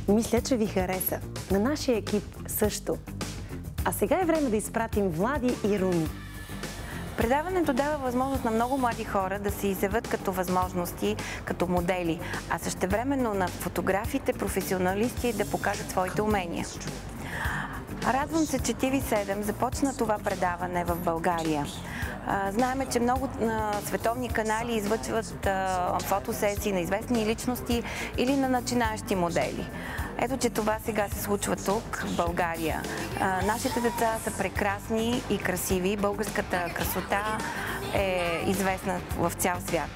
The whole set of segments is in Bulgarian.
Мисля, че ви хареса. На нашия екип също. А сега е време да изпратим Влади и Руми. Предаването дава възможност на много млади хора да се изявят като възможности, като модели, а същевременно на фотографите, професионалисти да покажат своите умения. Радвам се, че TV7 започна това предаване в България. Знаеме, че много световни канали излъчват фотосесии на известни личности или на начинаещи модели. Ето, че това сега се случва тук, в България. Нашите деца са прекрасни и красиви. Българската красота е известна в цял свят.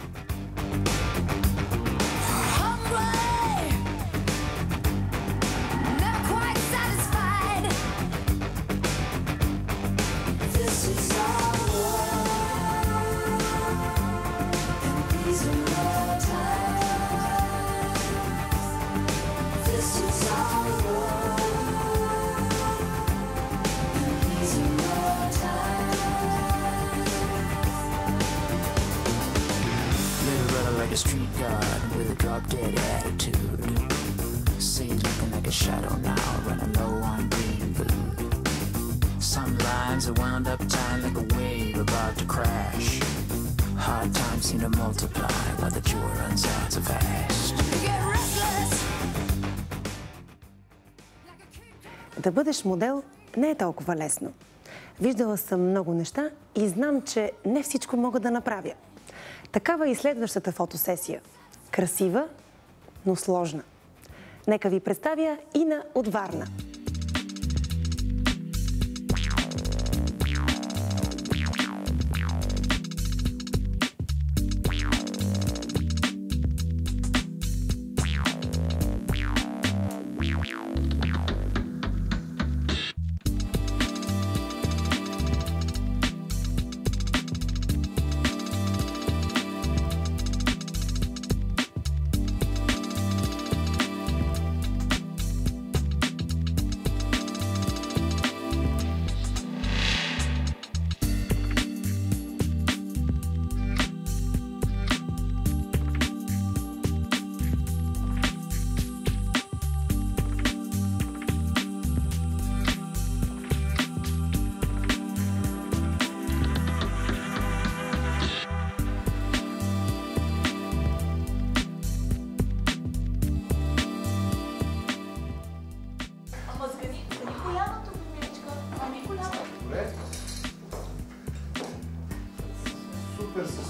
A street guard with a drop-dead attitude. Seems looking like a shadow now, running low on green food. Some lines are wound up tight like a wave about to crash. Hard times seem to multiply while the joy runs out so fast. Get restless. Да бъдеш модел не е толкова лесно. Виждала съм много неща и знам, че не всичко мога да направя. Такава е и следващата фотосесия. Красива, но сложна. Нека ви представя Ина от Варна.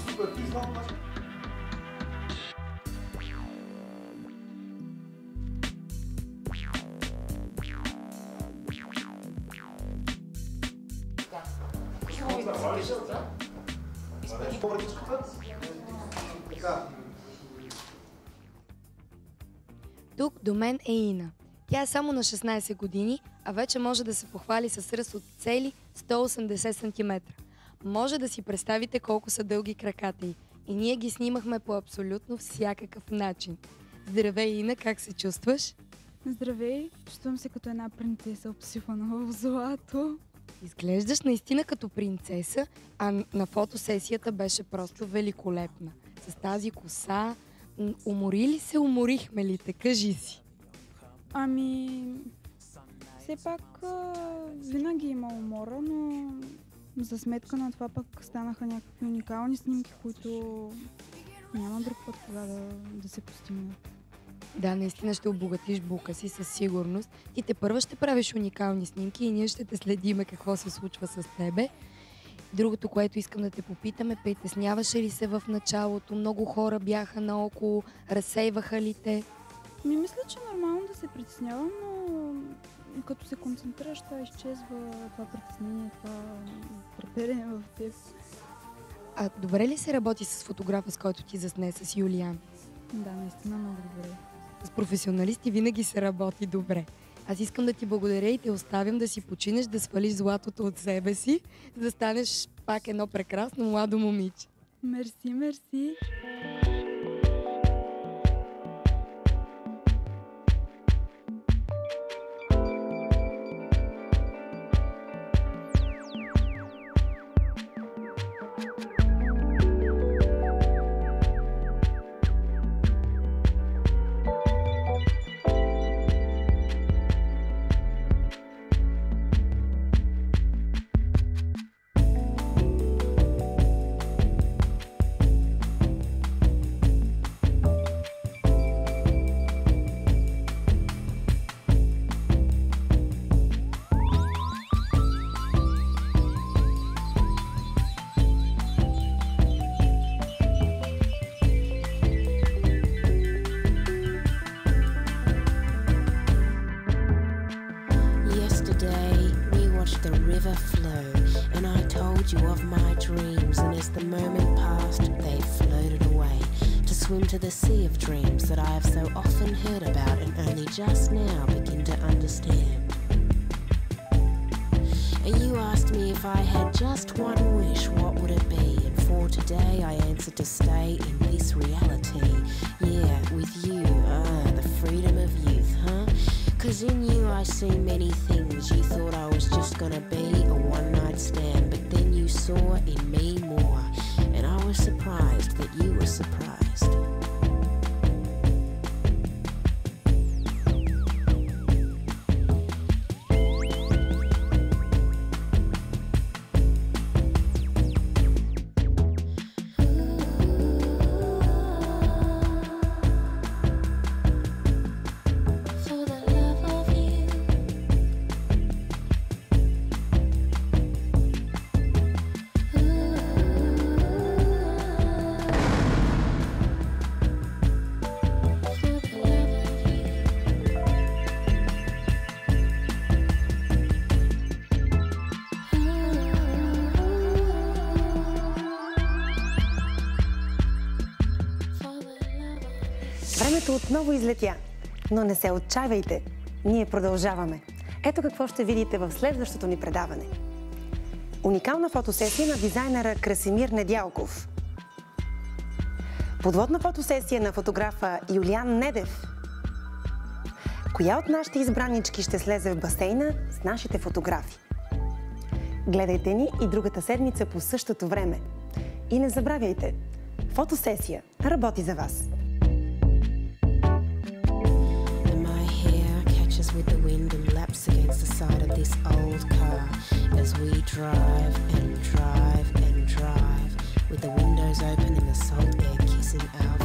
Супер, признавам. Тук до мен е Ина. Тя е само на 16 години, а вече може да се похвали с ръст от цели 180 см. Може да си представите колко са дълги краката й. И ние ги снимахме по абсолютно всякакъв начин. Здравей, Ина, как се чувстваш? Здравей, чувствам се като една принцеса, обсипана в злато. Изглеждаш наистина като принцеса, а на фотосесията беше просто великолепна. С тази коса, умори ли се, уморихме ли те? Кажи си. Ами, все пак винаги има умора, но за сметка на това пък станаха някакви уникални снимки, които няма друг път кога да се постигнат. Да, наистина ще обогатиш бука си със сигурност. Ти тепърва ще правиш уникални снимки и ние ще те следиме какво се случва с тебе. Другото, което искам да те попитаме, притесняваше ли се в началото? Много хора бяха наоколо, разсейваха ли те? Мисля, че е нормално да се притеснявам, но като се концентрираш, това изчезва, това притеснение, това треперене в теб. А добре ли се работи с фотографа, с който ти засне, с Юлиан? Да, наистина много добре. С професионалисти винаги се работи добре. Аз искам да ти благодаря и те оставям да си починеш, да свалиш златото от себе си, да станеш пак едно прекрасно младо момиче. Мерси, мерси. the river flew, and I told you of my dreams, and as the moment passed, they floated away to swim to the sea of dreams that I have so often heard about and only just now begin to understand. And you asked me if I had just one wish, what would it be? And for today I answered to stay in this reality. Yeah, with you, the freedom of youth, huh? 'Cause in you I see many things. You thought I was just gonna be a one-night stand, but then you saw in me more, and I was surprised that you were surprised. Времето отново излетя, но не се отчайвайте. Ние продължаваме. Ето какво ще видите в следващото ни предаване. Уникална фотосесия на дизайнера Красимир Недялков. Подводна фотосесия на фотографа Юлиан Недев. Коя от нашите избранички ще слезе в басейна с нашите фотографи? Гледайте ни и другата седмица по същото време. И не забравяйте, фотосесия работи за вас. With the wind and laps against the side of this old car as we drive and drive and drive with the windows open and the salt air kissing our